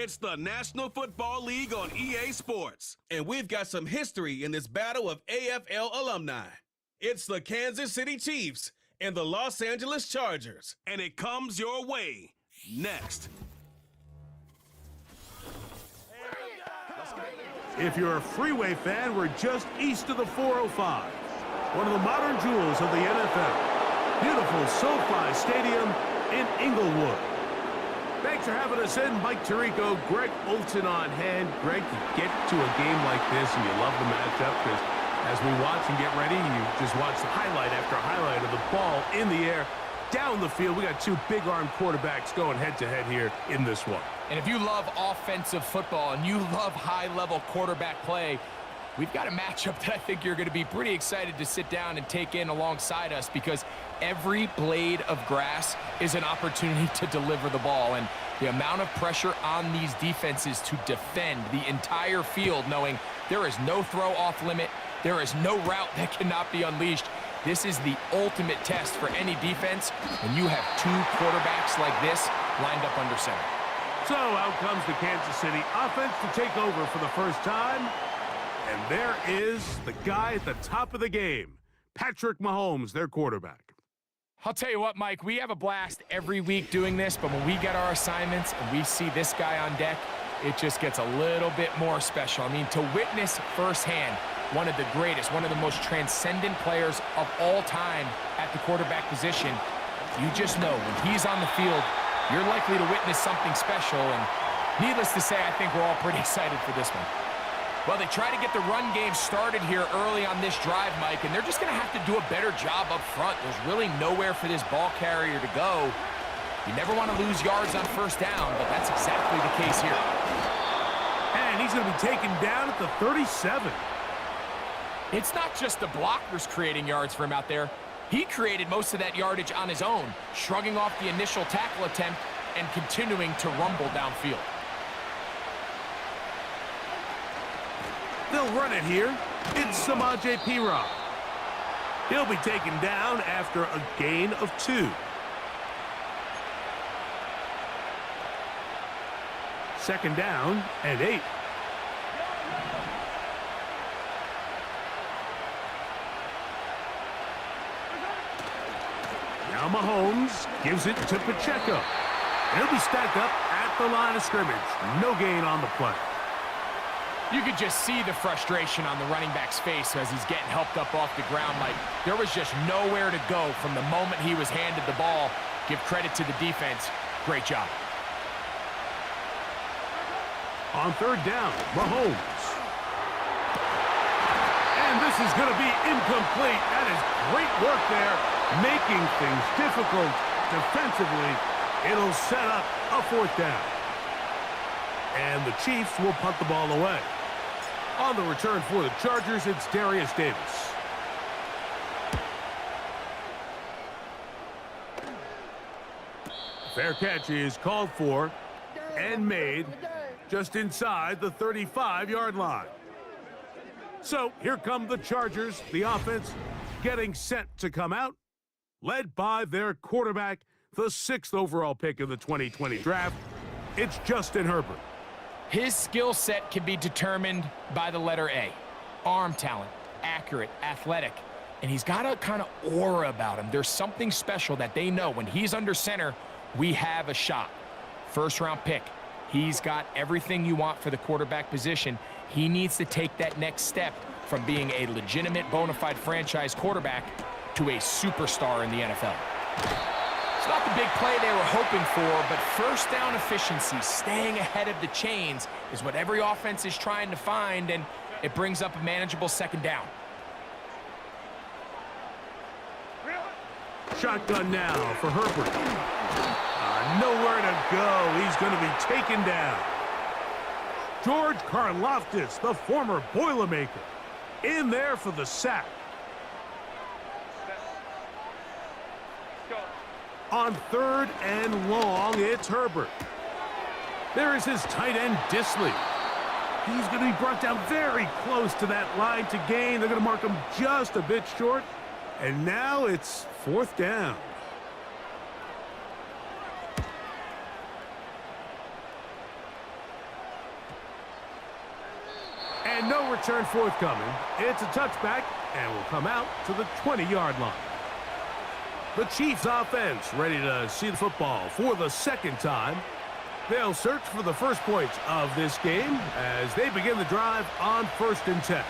It's the National Football League on EA Sports, and we've got some history in this battle of AFL alumni. It's the Kansas City Chiefs and the Los Angeles Chargers, and it comes your way next. If you're a Freeway fan, we're just east of the 405, one of the modern jewels of the NFL. Beautiful SoFi Stadium in Inglewood. Thanks for having us in. Mike Tirico, Greg Olson on hand. Greg, you get to a game like this and you love the matchup because as we watch and get ready, you just watch the highlight after highlight of the ball in the air, down the field. We got two big-armed quarterbacks going head-to-head here in this one. And if you love offensive football and you love high-level quarterback play, we've got a matchup that I think you're going to be pretty excited to sit down and take in alongside us because every blade of grass is an opportunity to deliver the ball. And the amount of pressure on these defenses to defend the entire field, knowing there is no throw off limit, there is no route that cannot be unleashed. This is the ultimate test for any defense when you have two quarterbacks like this lined up under center. So out comes the Kansas City offense to take over for the first time. And there is the guy at the top of the game, Patrick Mahomes, their quarterback. I'll tell you what, Mike, we have a blast every week doing this, but when we get our assignments and we see this guy on deck, it just gets a little bit more special. I mean, to witness firsthand one of the greatest, one of the most transcendent players of all time at the quarterback position, you just know when he's on the field, you're likely to witness something special. And needless to say, I think we're all pretty excited for this one. Well, they try to get the run game started here early on this drive, Mike, and they're just going to have to do a better job up front. There's really nowhere for this ball carrier to go. You never want to lose yards on first down, but that's exactly the case here. And he's going to be taken down at the 37. It's not just the blockers creating yards for him out there. He created most of that yardage on his own, shrugging off the initial tackle attempt and continuing to rumble downfield. They'll run it here. It's Samaje Perine. He'll be taken down after a gain of 2. Second down and 8. Now Mahomes gives it to Pacheco. He'll be stacked up at the line of scrimmage. No gain on the play. You could just see the frustration on the running back's face as he's getting helped up off the ground. Like, there was just nowhere to go from the moment he was handed the ball. Give credit to the defense. Great job. On third down, Mahomes. And this is going to be incomplete. That is great work there, making things difficult defensively. It'll set up a fourth down. And the Chiefs will punt the ball away. On the return for the Chargers, it's Darius Davis. Fair catch is called for and made just inside the 35-yard line. So here come the Chargers, the offense getting set to come out, led by their quarterback, the 6th overall pick in the 2020 draft. It's Justin Herbert. His skill set can be determined by the letter A. Arm talent, accurate, athletic, and he's got a kind of aura about him. There's something special that they know when he's under center, we have a shot. First-round pick. He's got everything you want for the quarterback position. He needs to take that next step from being a legitimate, bona fide franchise quarterback to a superstar in the NFL. It's not the big play they were hoping for, but first down efficiency, staying ahead of the chains, is what every offense is trying to find, and it brings up a manageable second down. Shotgun now for Herbert. Nowhere to go. He's going to be taken down. George Karlaftis, the former Boilermaker, in there for the sack. On third and long, it's Herbert. There is his tight end, Disley. He's going to be brought down very close to that line to gain. They're going to mark him just a bit short. And now it's fourth down. no return forthcoming. It's a touchback and will come out to the 20-yard line. The Chiefs offense ready to see the football for the second time. They'll search for the first points of this game as they begin the drive on 1st and 10.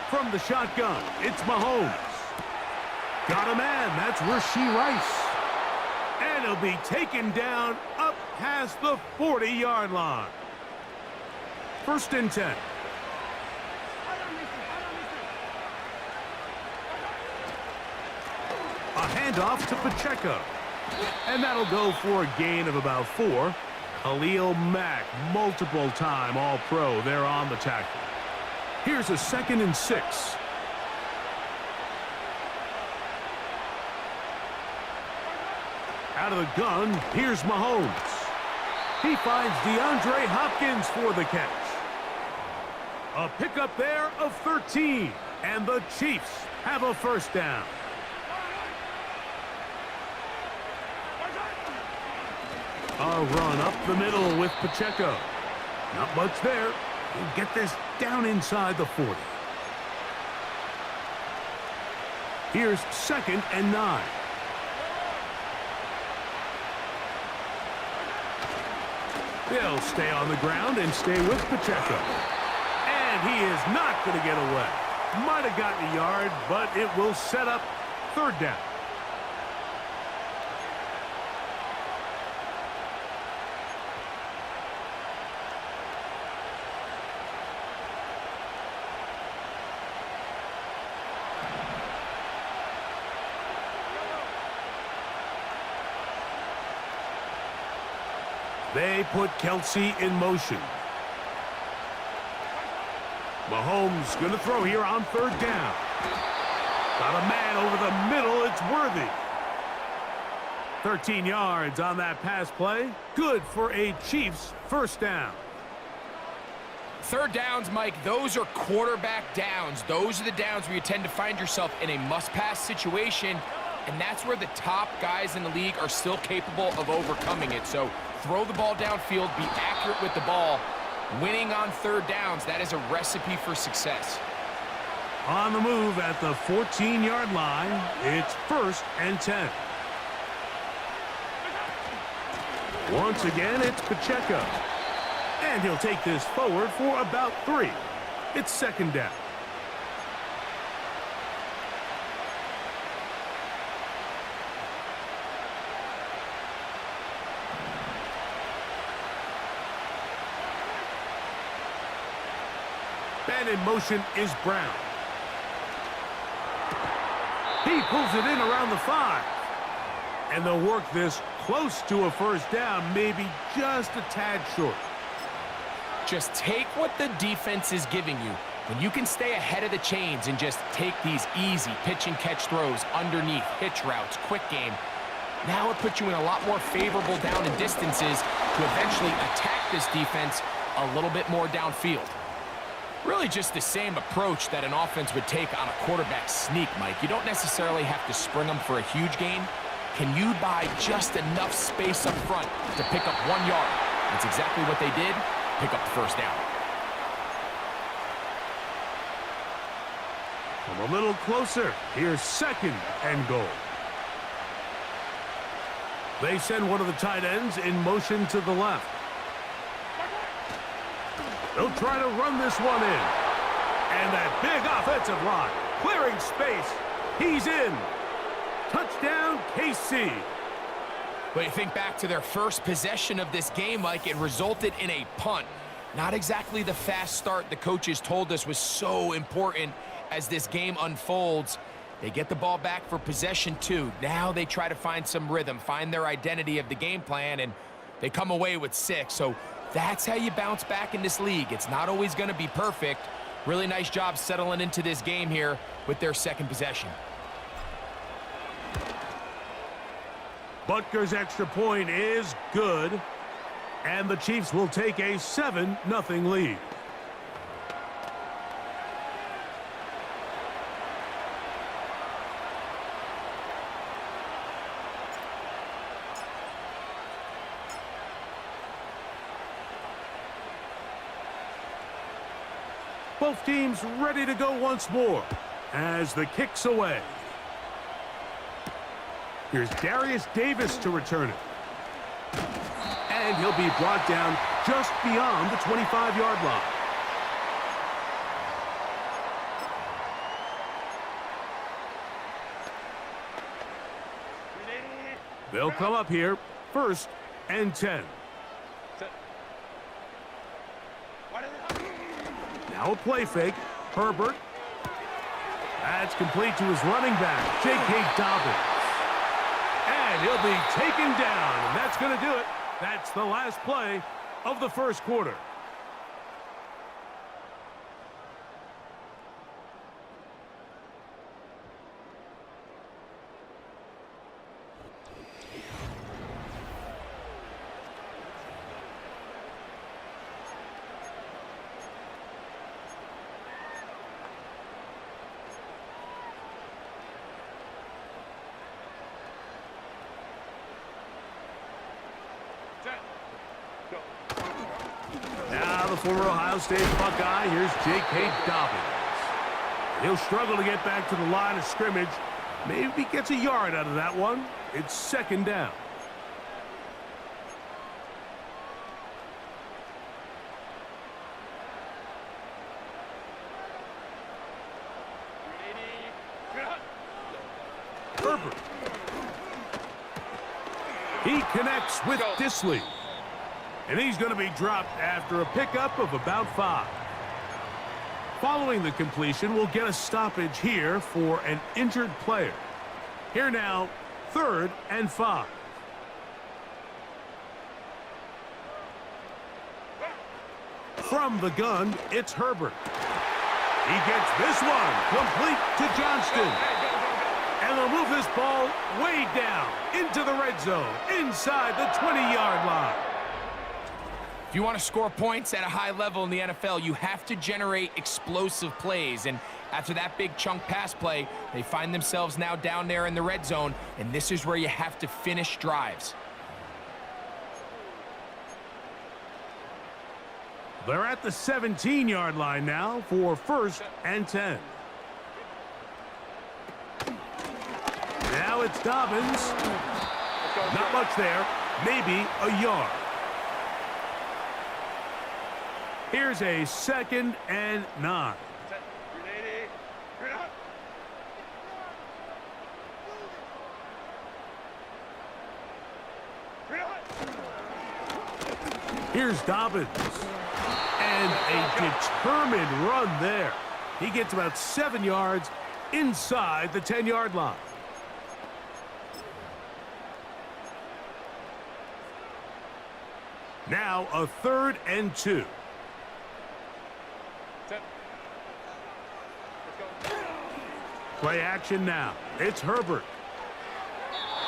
From the shotgun, it's Mahomes. Got a man, that's Rashee Rice. And he'll be taken down up past the 40-yard line. 1st and 10. A handoff to Pacheco. And that'll go for a gain of about 4. Khalil Mack, multiple-time All-Pro there on the tackle. Here's a 2nd and 6. Out of the gun, here's Mahomes. He finds DeAndre Hopkins for the catch. A pickup there of 13, and the Chiefs have a 1st down. A run up the middle with Pacheco. Not much there. He'll get this down inside the 40. Here's 2nd and 9. They'll stay on the ground and stay with Pacheco. And he is not going to get away. Might have gotten a yard, but it will set up 3rd down. They put Kelsey in motion. Mahomes going to throw here on 3rd down. Got a man over the middle. It's Worthy. 13 yards on that pass play. Good for a Chiefs 1st down. 3rd downs, Mike, those are quarterback downs. Those are the downs where you tend to find yourself in a must-pass situation, and that's where the top guys in the league are still capable of overcoming it. So throw the ball downfield, be accurate with the ball. Winning on 3rd downs, that is a recipe for success. On the move at the 14-yard line, it's 1st and 10. Once again, it's Pacheco. And he'll take this forward for about 3. It's 2nd down. And in motion is Brown. He pulls it in around the 5. And they'll work this close to a 1st down, maybe just a tad short. Just take what the defense is giving you. When you can stay ahead of the chains and just take these easy pitch and catch throws underneath, hitch routes, quick game, now it puts you in a lot more favorable down and distances to eventually attack this defense a little bit more downfield. Really just the same approach that an offense would take on a quarterback sneak, Mike. You don't necessarily have to spring them for a huge gain. Can you buy just enough space up front to pick up 1 yard? That's exactly what they did. Pick up the 1st down. Come a little closer. Here's 2nd and goal. They send one of the tight ends in motion to the left. They'll try to run this one in. And that big offensive line, clearing space. He's in. Touchdown, KC. But you think back to their first possession of this game, Mike, it resulted in a punt. Not exactly the fast start the coaches told us was so important as this game unfolds. They get the ball back for possession 2. Now they try to find some rhythm, find their identity of the game plan, and they come away with 6. So that's how you bounce back in this league. It's not always going to be perfect. Really nice job settling into this game here with their 2nd possession. Butker's extra point is good, and the Chiefs will take a 7-0 lead. Both teams ready to go once more as the kick's away. Here's Darius Davis to return it. And he'll be brought down just beyond the 25-yard line. They'll come up here, 1st and 10. Now a play fake. Herbert. That's complete to his running back, J.K. Dobbins. And he'll be taken down, and that's going to do it. That's the last play of the first quarter. Now the former Ohio State Buckeye, here's J.K. Dobbins. He'll struggle to get back to the line of scrimmage. Maybe gets a yard out of that one. It's 2nd down. Herbert. He connects with Disley. And he's going to be dropped after a pickup of about 5. Following the completion, we'll get a stoppage here for an injured player. Here now, 3rd and 5. From the gun, it's Herbert. He gets this one complete to Johnston. And they'll move this ball way down into the red zone, inside the 20-yard line. If you want to score points at a high level in the NFL, you have to generate explosive plays. And after that big chunk pass play, they find themselves now down there in the red zone, and this is where you have to finish drives. They're at the 17-yard line now for 1st and 10. Now it's Dobbins. Not much there. Maybe a yard. Here's a 2nd and 9. Here's Dobbins. And a determined run there. He gets about 7 yards inside the 10-yard line. Now a 3rd and 2. Play action now. It's Herbert.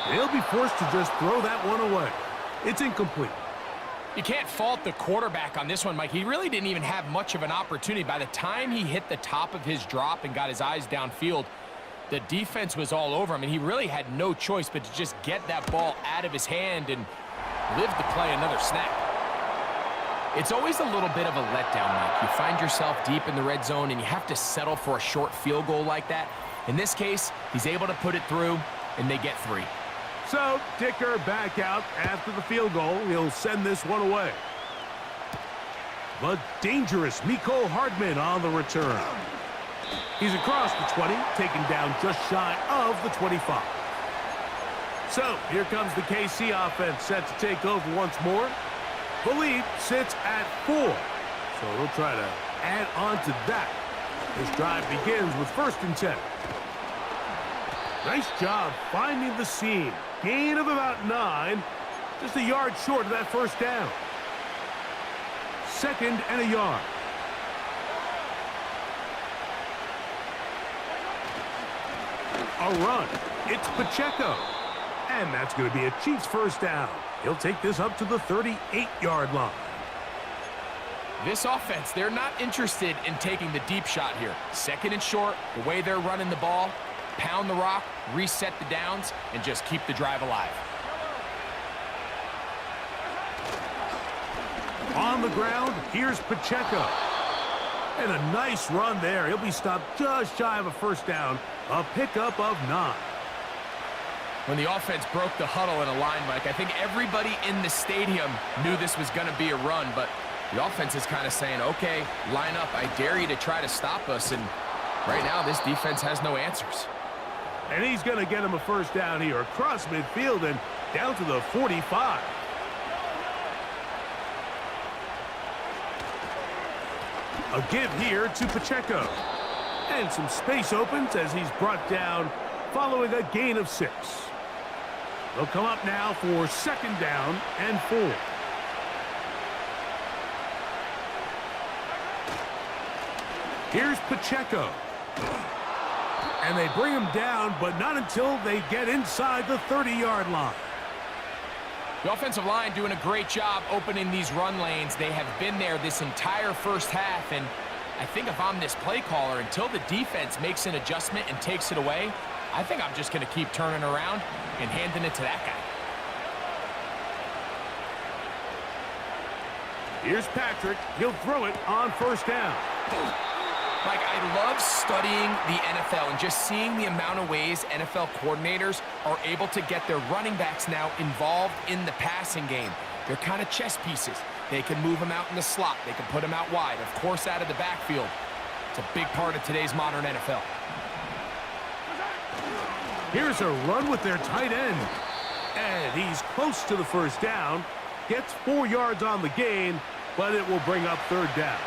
He'll be forced to just throw that one away. It's incomplete. You can't fault the quarterback on this one, Mike. He really didn't even have much of an opportunity. By the time he hit the top of his drop and got his eyes downfield, the defense was all over him, and he really had no choice but to just get that ball out of his hand and live to play another snap. It's always a little bit of a letdown, Mike. You find yourself deep in the red zone, and you have to settle for a short field goal like that. In this case, he's able to put it through, and they get 3. So, Dicker back out after the field goal. He'll send this one away. The dangerous Mecole Hardman on the return. He's across the 20, taken down just shy of the 25. So, here comes the KC offense set to take over once more. The lead sits at 4. So, they'll try to add on to that. This drive begins with 1st and 10. Nice job finding the seam. Gain of about 9. Just a yard short of that 1st down. 2nd and a yard. A run. It's Pacheco. And that's going to be a Chiefs 1st down. He'll take this up to the 38-yard line. This offense, they're not interested in taking the deep shot here. 2nd and short, the way they're running the ball, pound the rock, reset the downs, and just keep the drive alive. On the ground, here's Pacheco. And a nice run there. He'll be stopped just shy of a first down. A pickup of 9. When the offense broke the huddle in a line, Mike, I think everybody in the stadium knew this was going to be a run, but the offense is kind of saying, okay, line up. I dare you to try to stop us. And right now, this defense has no answers. And he's going to get him a first down here across midfield and down to the 45. A give here to Pacheco. And some space opens as he's brought down following a gain of 6. They'll come up now for second down and 4. Here's Pacheco. And they bring him down, but not until they get inside the 30-yard line. The offensive line doing a great job opening these run lanes. They have been there this entire first half, and I think if I'm this play caller, until the defense makes an adjustment and takes it away, I think I'm just going to keep turning around and handing it to that guy. Here's Patrick. He'll throw it on first down. Like, I love studying the NFL and just seeing the amount of ways NFL coordinators are able to get their running backs now involved in the passing game. They're kind of chess pieces. They can move them out in the slot. They can put them out wide, of course, out of the backfield. It's a big part of today's modern NFL. Here's a run with their tight end. And he's close to the first down. Gets 4 yards on the gain, but it will bring up third down.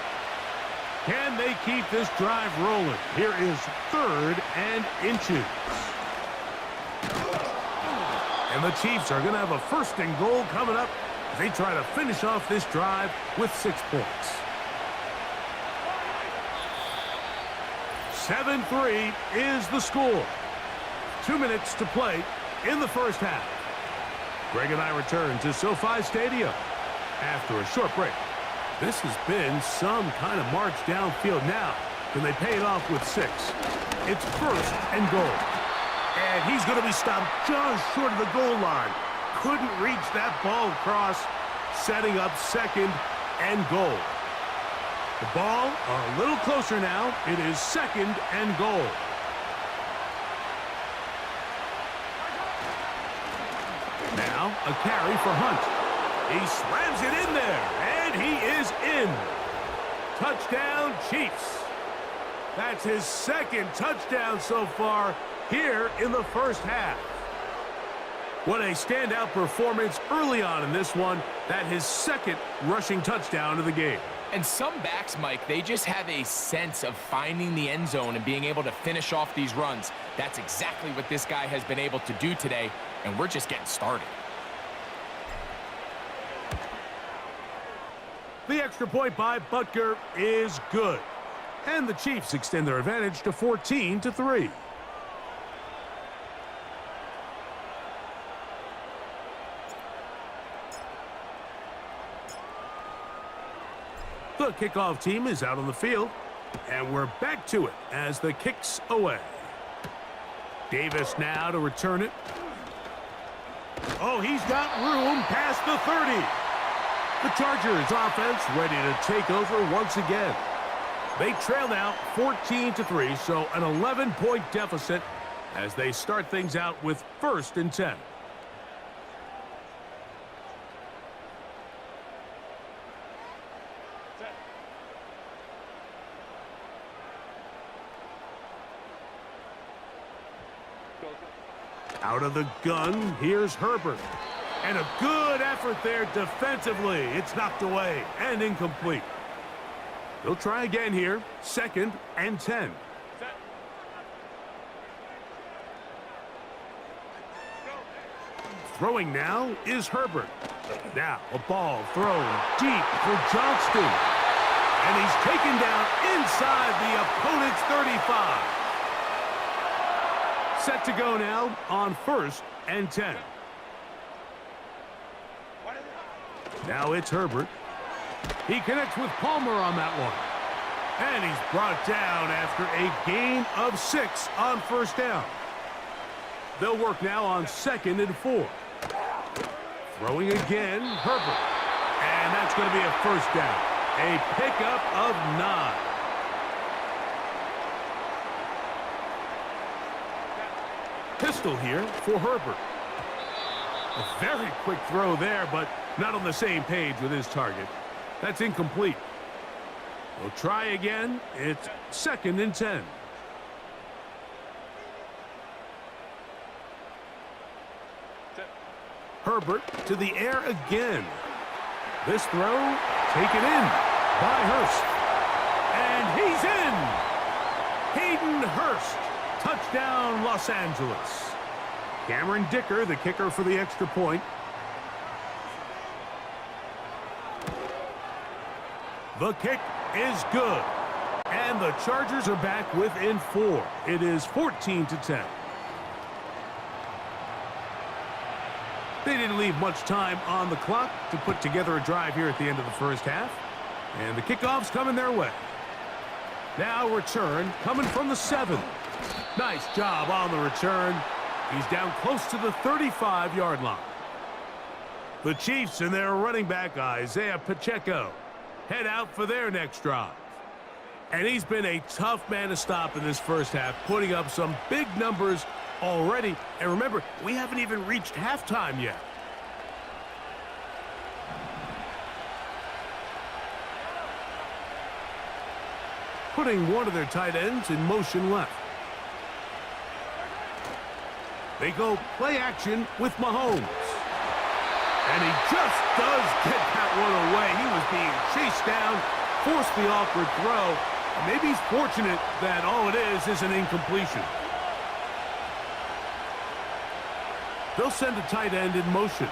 Can they keep this drive rolling? Here is 3rd and inches. And the Chiefs are going to have a 1st and goal coming up as they try to finish off this drive with 6 points. 7-3 is the score. 2 minutes to play in the first half. Greg and I return to SoFi Stadium after a short break. This has been some kind of march downfield now. Can they pay it off with 6? It's 1st and goal. And he's going to be stopped just short of the goal line. Couldn't reach that ball across, setting up 2nd and goal. The ball a little closer now. It is 2nd and goal. Now a carry for Hunt. He slams it in there, and he is in. Touchdown, Chiefs. That's his 2nd touchdown so far here in the first half. What a standout performance early on in this one. That his 2nd rushing touchdown of the game. And some backs, Mike, they just have a sense of finding the end zone and being able to finish off these runs. That's exactly what this guy has been able to do today, and we're just getting started. The extra point by Butker is good. And the Chiefs extend their advantage to 14-3. The kickoff team is out on the field. And we're back to it as the kick's away. Davis now to return it. Oh, he's got room past the 30. The Chargers offense ready to take over once again. They trail now 14-3, so an 11-point deficit as they start things out with 1st and 10. Out of the gun, here's Herbert. And a good effort there defensively. It's knocked away and incomplete. They'll try again here. 2nd and 10. Throwing now is Herbert. Now a ball thrown deep for Johnston. And he's taken down inside the opponent's 35. Set to go now on 1st and 10. Now it's Herbert. He connects with Palmer on that one. And he's brought down after a gain of 6 on 1st down. They'll work now on 2nd and 4. Throwing again, Herbert. And that's going to be a 1st down. A pickup of 9. Pistol here for Herbert. A very quick throw there, but not on the same page with his target. That's incomplete. We'll try again. It's 2nd and 10. Herbert to the air again. This throw taken in by Hurst. And he's in! Hayden Hurst. Touchdown, Los Angeles. Cameron Dicker, the kicker for the extra point. The kick is good. And the Chargers are back within 4. It is 14-10. They didn't leave much time on the clock to put together a drive here at the end of the first half. And the kickoff's coming their way. Now return coming from the 7. Nice job on the return. He's down close to the 35-yard line. The Chiefs and their running back, Isaiah Pacheco, head out for their next drive. And he's been a tough man to stop in this first half, putting up some big numbers already. And remember, we haven't even reached halftime yet. Putting one of their tight ends in motion left. They go play action with Mahomes. And he just does get that one away. He was being chased down, forced the awkward throw. And maybe he's fortunate that all it is an incompletion. They'll send a tight end in motion.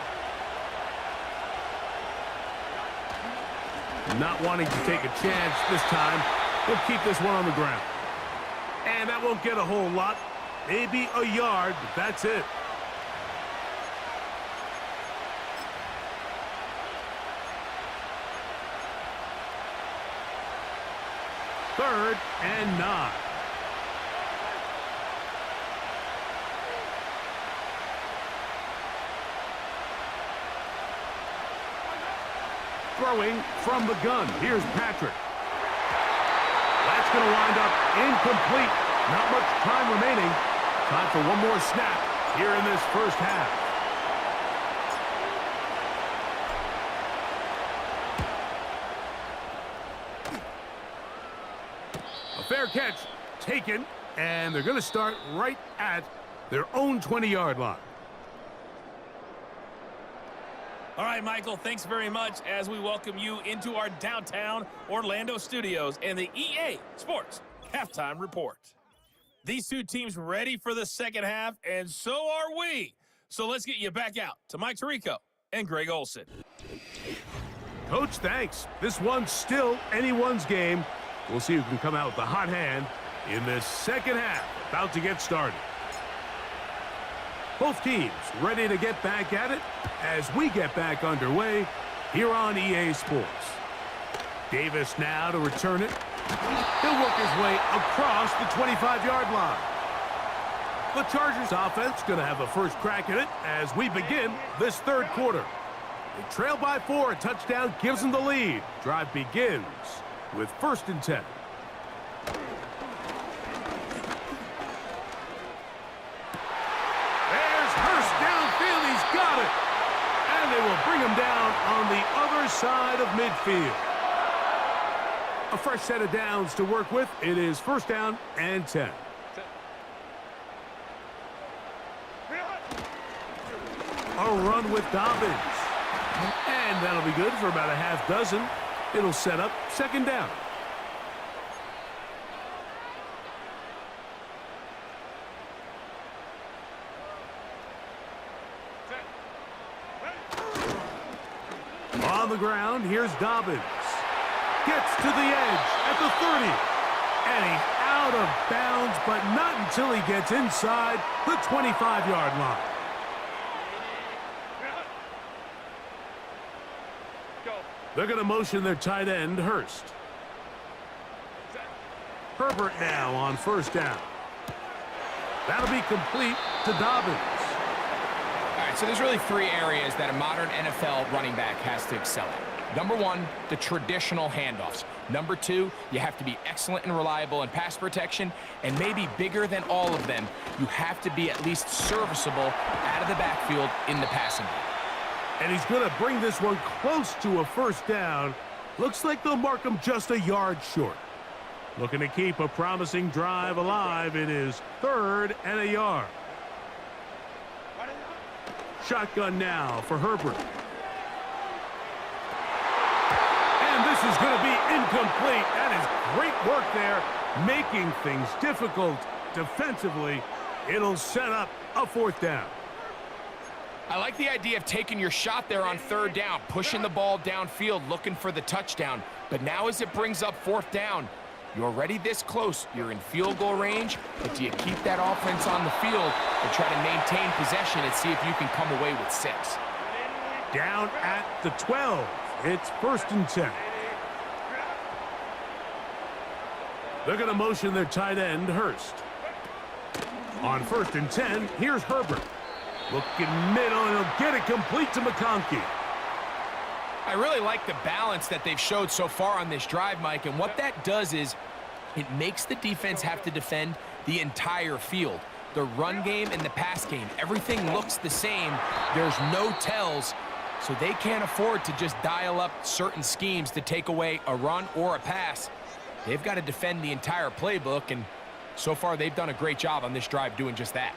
Not wanting to take a chance this time, they'll keep this one on the ground. And that won't get a whole lot. Maybe a yard, but that's it. Third and 9. Throwing from the gun. Here's Patrick. That's going to wind up incomplete. Not much time remaining. Time for one more snap here in this first half. A fair catch taken, and they're going to start right at their own 20-yard line. All right, Michael, thanks very much as we welcome you into our downtown Orlando studios and the EA Sports Halftime Report. These two teams ready for the second half, and so are we. So let's get you back out to Mike Tirico and Greg Olson. Coach, thanks. This one's still anyone's game. We'll see who can come out with the hot hand in this second half. About to get started. Both teams ready to get back at it as we get back underway here on EA Sports. Davis now to return it. He'll work his way across the 25-yard line. The Chargers offense going to have a first crack at it as we begin this third quarter. They trail by 4. A touchdown gives them the lead. Drive begins with 1st and 10. There's Hurst downfield. He's got it. And they will bring him down on the other side of midfield. A fresh set of downs to work with. It is 1st down and 10. A run with Dobbins. And that'll be good for about a half dozen. It'll set up 2nd down. On the ground, here's Dobbins. Gets to the edge at the 30. And he's out of bounds, but not until he gets inside the 25-yard line. They're going to motion their tight end, Hurst. Herbert now on 1st down. That'll be complete to Dobbins. All right, so there's really 3 areas that a modern NFL running back has to excel at. Number one, the traditional handoffs. Number two, you have to be excellent and reliable in pass protection, and maybe bigger than all of them, you have to be at least serviceable out of the backfield in the passing game. And he's going to bring this one close to a first down. Looks like they'll mark him just a yard short. Looking to keep a promising drive alive. It is 3rd and a yard. Shotgun now for Herbert. And this is going to be incomplete. That is great work there, making things difficult defensively. It'll set up a 4th down. I like the idea of taking your shot there on 3rd down, pushing the ball downfield, looking for the touchdown. But now as it brings up 4th down, you're already this close. You're in field goal range, but do you keep that offense on the field and try to maintain possession and see if you can come away with 6? Down at the 12. It's 1st and 10. They're going to motion their tight end, Hurst. On 1st and 10, here's Herbert. Looking middle, and he'll get it complete to McConkey. I really like the balance that they've showed so far on this drive, Mike, and what that does is it makes the defense have to defend the entire field. The run game and the pass game, everything looks the same. There's no tells, so they can't afford to just dial up certain schemes to take away a run or a pass. They've got to defend the entire playbook, and so far they've done a great job on this drive doing just that.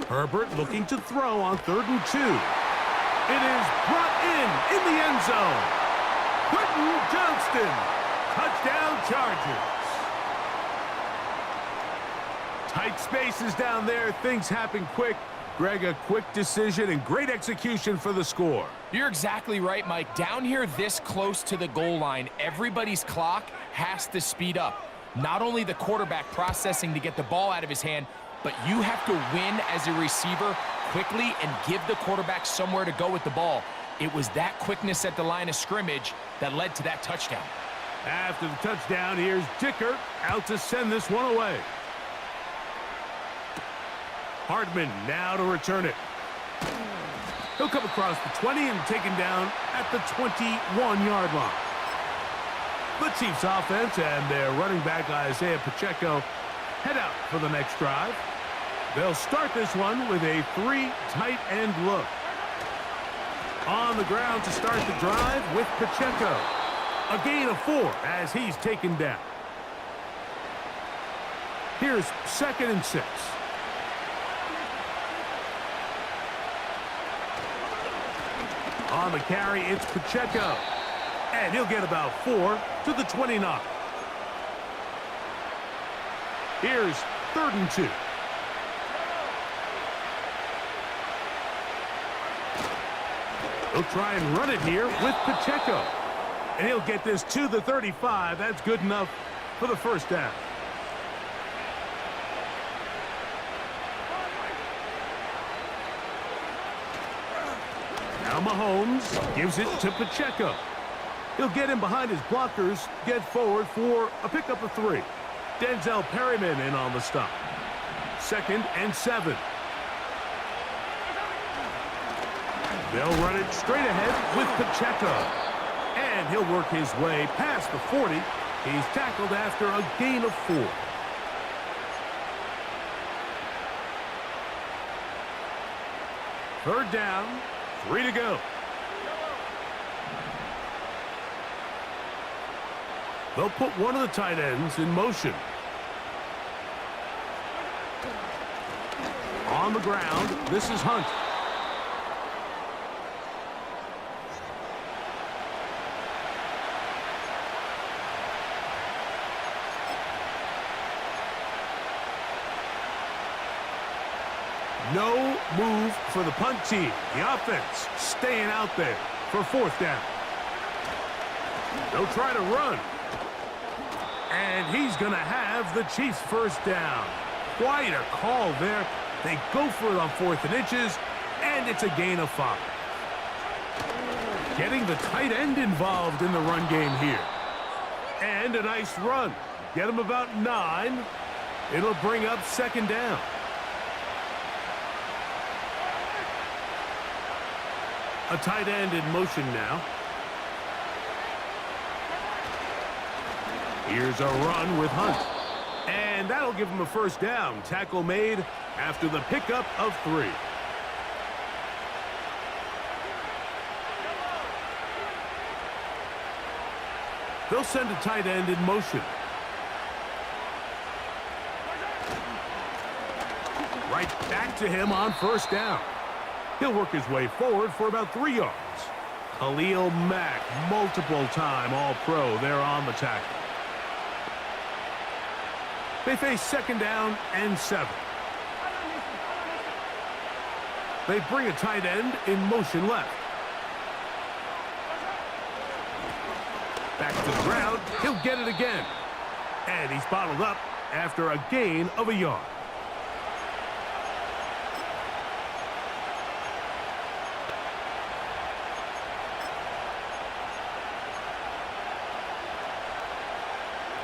Herbert looking to throw on 3rd and 2. It is brought in the end zone. Quentin Johnston. Touchdown Chargers. Tight spaces down there. Things happen quick. Greg, a quick decision and great execution for the score. You're exactly right, Mike. Down here this close to the goal line, everybody's clock has to speed up. Not only the quarterback processing to get the ball out of his hand, but you have to win as a receiver quickly and give the quarterback somewhere to go with the ball. It was that quickness at the line of scrimmage that led to that touchdown. After the touchdown, here's Dicker out to send this one away. Hardman now to return it. He'll come across the 20 and taken down at the 21-yard line. The Chiefs offense and their running back Isaiah Pacheco head out for the next drive. They'll start this one with a 3 tight end look. On the ground to start the drive with Pacheco. A gain of 4 as he's taken down. Here's 2nd and 6. On the carry, it's Pacheco. And he'll get about 4 to the 29. Here's 3rd and 2. He'll try and run it here with Pacheco. And he'll get this to the 35. That's good enough for the first down. Now Mahomes gives it to Pacheco. He'll get him behind his blockers, get forward for a pickup of 3. Denzel Perryman in on the stop. 2nd and 7. They'll run it straight ahead with Pacheco. And he'll work his way past the 40. He's tackled after a gain of 4. Third down, 3 to go. They'll put one of the tight ends in motion. On the ground, this is Hunt. No move for the punt team. The offense staying out there for 4th down. They'll try to run. And he's going to have the Chiefs' first down. Quite a call there. They go for it on 4th and inches, and it's a gain of 5. Getting the tight end involved in the run game here. And a nice run. Get him about 9. It'll bring up 2nd down. A tight end in motion now. Here's a run with Hunt. And that'll give him a first down. Tackle made after the pickup of 3. They'll send a tight end in motion. Right back to him on first down. He'll work his way forward for about 3 yards. Khalil Mack, multiple-time All-Pro there on the tackle. They face second down and 7. They bring a tight end in motion left. Back to the ground. He'll get it again. And he's bottled up after a gain of a yard.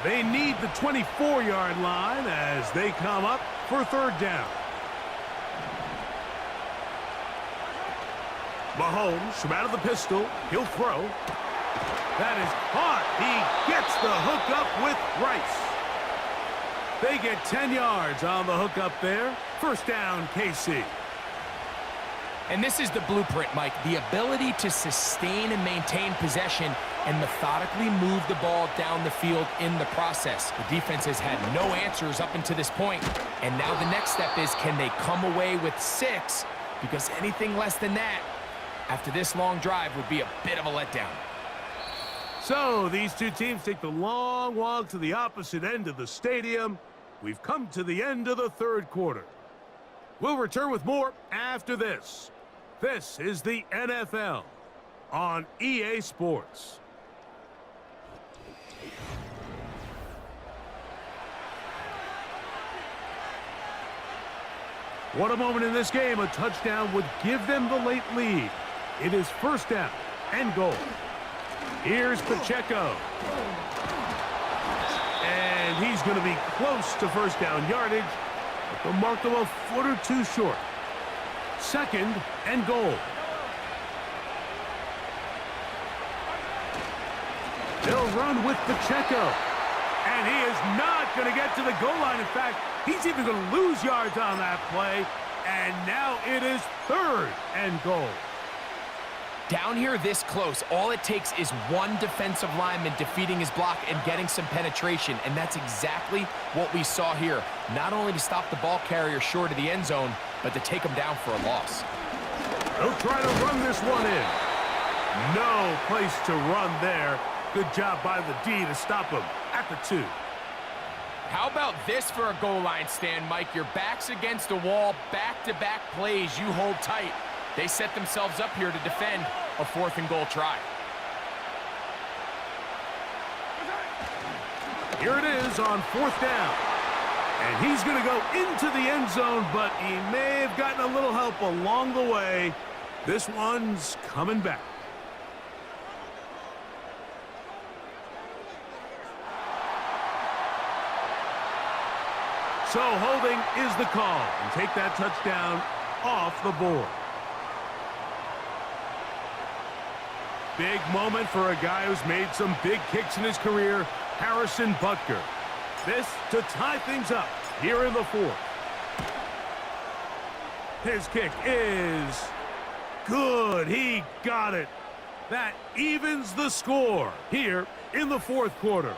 They need the 24-yard line as they come up for third down. Mahomes from out of the pistol. He'll throw. That is caught. He gets the hookup with Rice. They get 10 yards on the hookup there. First down, KC. And this is the blueprint, Mike. The ability to sustain and maintain possession and methodically move the ball down the field in the process. The defense has had no answers up until this point. And now the next step is, can they come away with 6? Because anything less than that, after this long drive, would be a bit of a letdown. So these two teams take the long walk to the opposite end of the stadium. We've come to the end of the third quarter. We'll return with more after this. This is the NFL on EA Sports. What a moment in this game. A touchdown would give them the late lead. It is first down and goal. Here's Pacheco. And he's going to be close to first down yardage, but the mark of a foot or 2 short. Second and goal. They'll run with Pacheco. And he is not going to get to the goal line. In fact, he's even going to lose yards on that play. And now it is third and goal. Down here this close, all it takes is one defensive lineman defeating his block and getting some penetration, and that's exactly what we saw here. Not only to stop the ball carrier short of the end zone, but to take him down for a loss. They'll try to run this one in. No place to run there. Good job by the D to stop him at the 2. How about this for a goal line stand, Mike? Your back's against the wall, back-to-back plays, you hold tight. They set themselves up here to defend a 4th and goal try. Here it is on 4th down. And he's going to go into the end zone, but he may have gotten a little help along the way. This one's coming back. So holding is the call, and take that touchdown off the board. Big moment for a guy who's made some big kicks in his career, Harrison Butker. This to tie things up here in the 4th. His kick is good. He got it. That evens the score here in the 4th quarter.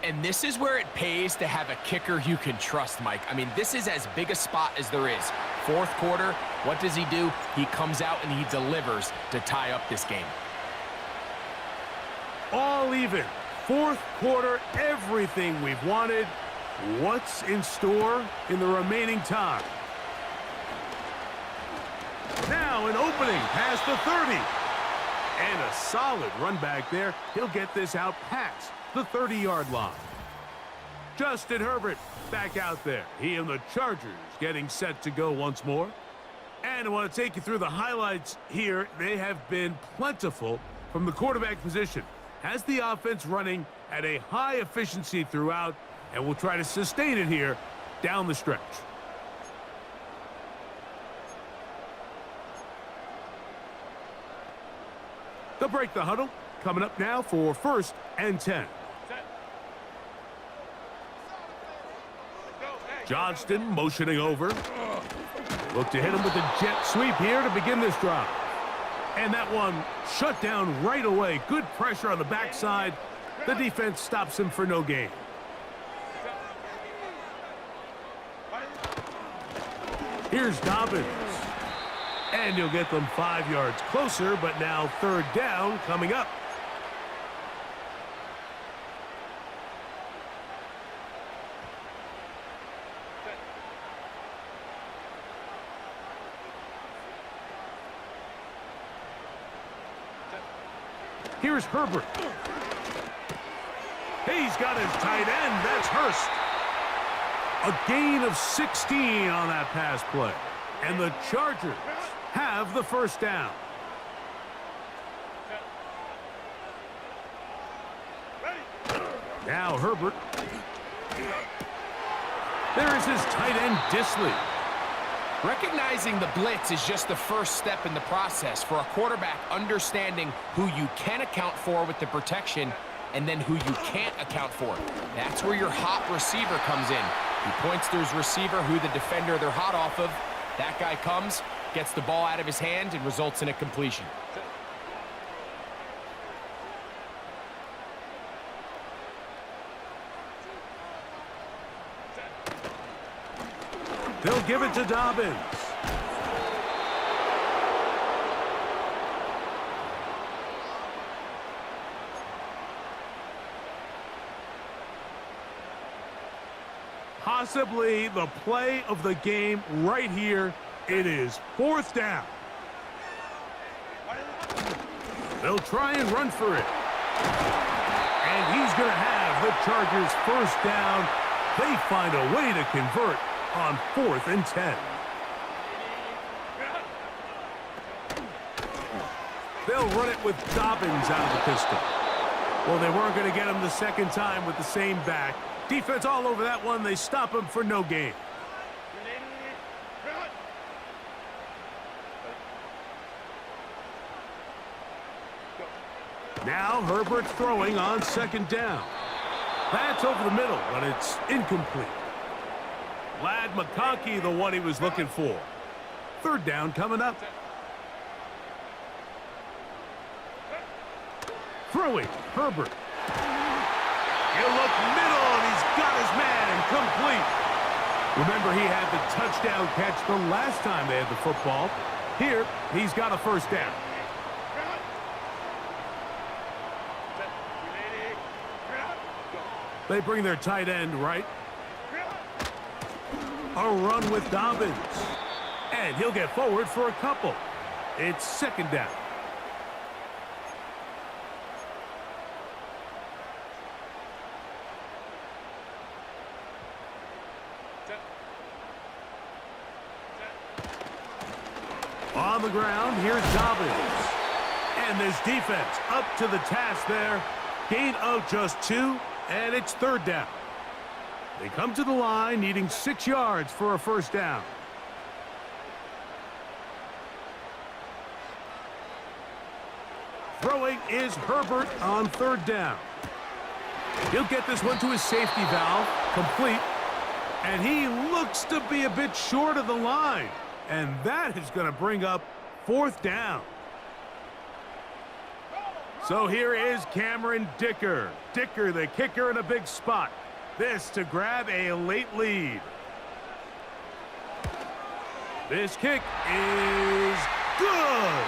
And this is where it pays to have a kicker you can trust, Mike. I mean, this is as big a spot as there is. 4th quarter, what does he do? He comes out and he delivers to tie up this game. All even. 4th quarter, everything we've wanted. What's in store in the remaining time? Now an opening past the 30. And a solid run back there. He'll get this out past the 30-yard line. Justin Herbert back out there. He and the Chargers getting set to go once more. And I want to take you through the highlights here. They have been plentiful from the quarterback position. Has the offense running at a high efficiency throughout, and we'll try to sustain it here down the stretch. break the huddle. Coming up now for 1st and 10. Johnston motioning over. Look to hit him with the jet sweep here to begin this drive. And that one shut down right away. Good pressure on the backside. The defense stops him for no gain. Here's Dobbins. And he'll get them 5 yards closer, but now 3rd down coming up. Here's Herbert. He's got his tight end. That's Hurst. A gain of 16 on that pass play. And the Chargers have the 1st down. Now Herbert. There is his tight end, Disley. Recognizing the blitz is just the first step in the process for a quarterback understanding who you can account for with the protection and then who you can't account for. That's where your hot receiver comes in. He points to his receiver, who the defender they're hot off of. That guy comes, gets the ball out of his hand, and results in a completion. They'll give it to Dobbins. Possibly the play of the game right here. It is 4th down. They'll try and run for it. And he's going to have the Chargers 1st down. They find a way to convert on 4th and 10. They'll run it with Dobbins out of the pistol. Well, they weren't going to get him the 2nd time with the same back. Defense all over that one. They stop him for no gain. Now Herbert throwing on 2nd down. That's over the middle, but it's incomplete. Lad McConkey, the one he was looking for. 3rd down coming up. Throwing, Herbert. You look middle, and he's got his man complete. Remember, he had the touchdown catch the last time they had the football. Here, he's got a 1st down. They bring their tight end right. A run with Dobbins. And he'll get forward for a couple. It's 2nd down. On the ground, here's Dobbins. And this defense up to the task there. Gain of just 2, and it's 3rd down. They come to the line needing 6 yards for a 1st down. Throwing is Herbert on 3rd down. He'll get this one to his safety valve, complete. And he looks to be a bit short of the line. And that is going to bring up 4th down. So here is Cameron Dicker. Dicker, the kicker, in a big spot. This to grab a late lead. This kick is good.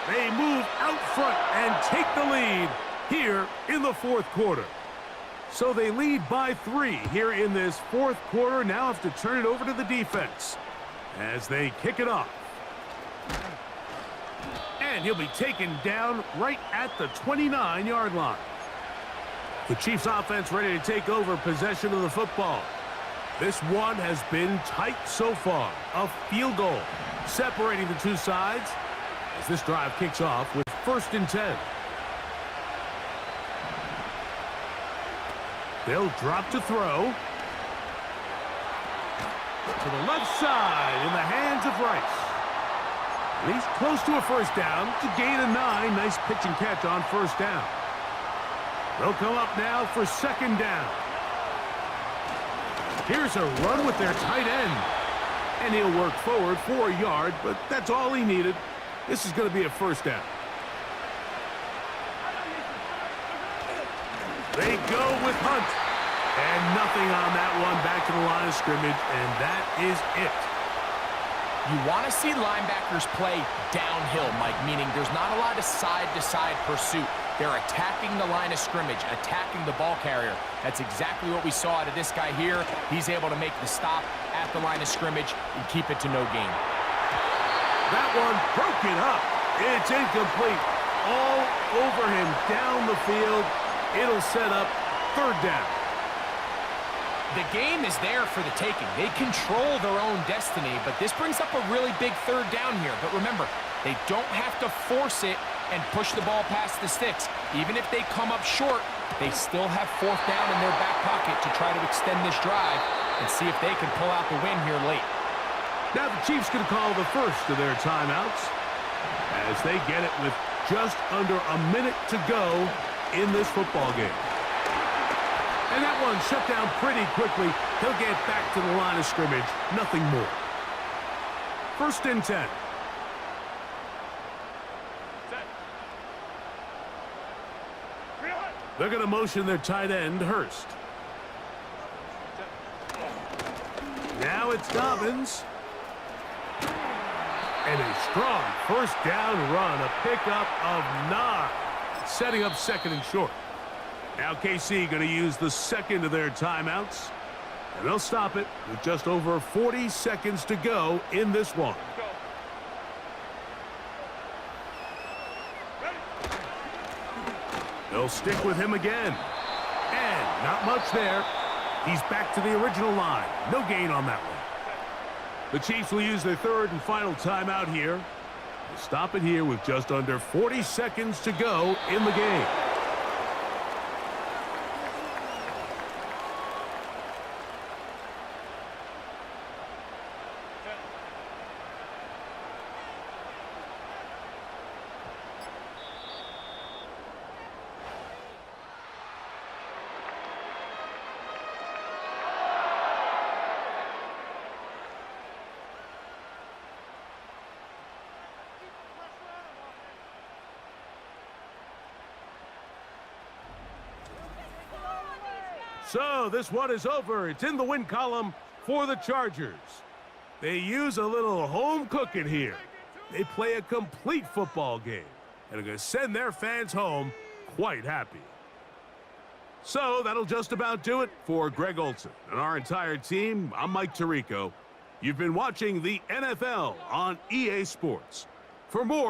They move out front and take the lead here in the 4th quarter. So they lead by 3 here in this 4th quarter. Now have to turn it over to the defense as they kick it off. And he'll be taken down right at the 29-yard line. The Chiefs offense ready to take over possession of the football. This one has been tight so far. A field goal separating the two sides as this drive kicks off with 1st and 10. They'll drop to throw. To the left side in the hands of Rice. And he's close to a first down. It's a gain of 9. Nice pitch and catch on first down. They'll come up now for second down. Here's a run with their tight end. And he'll work forward for a yard, but that's all he needed. This is going to be a first down. They go with Hunt. And nothing on that one, back to the line of scrimmage, and that is it. You want to see linebackers play downhill, Mike, meaning there's not a lot of side-to-side pursuit. They're attacking the line of scrimmage, attacking the ball carrier. That's exactly what we saw out of this guy here. He's able to make the stop at the line of scrimmage and keep it to no gain. That one broken up. It's incomplete. All over him down the field. It'll set up third down. The game is there for the taking. They control their own destiny, but this brings up a really big third down here. But remember, they don't have to force it and push the ball past the sticks. Even if they come up short, they still have fourth down in their back pocket to try to extend this drive and see if they can pull out the win here late. Now the Chiefs going to call the first of their timeouts as they get it with just under a minute to go in this football game. And that one shut down pretty quickly. He'll get back to the line of scrimmage. Nothing more. First and 10. They're going to motion their tight end, Hurst. Now it's Dobbins. And a strong first down run. A pickup of 9. Setting up second and short. Now KC going to use the second of their timeouts. And they'll stop it with just over 40 seconds to go in this one. They'll stick with him again. And not much there. He's back to the original line. No gain on that one. The Chiefs will use their third and final timeout here. They'll stop it here with just under 40 seconds to go in the game. So this one is over. It's in the win column for the Chargers. They use a little home cooking here. They play a complete football game and are going to send their fans home quite happy. So that'll just about do it for Greg Olson and our entire team. I'm Mike Tirico. You've been watching the NFL on EA Sports. For more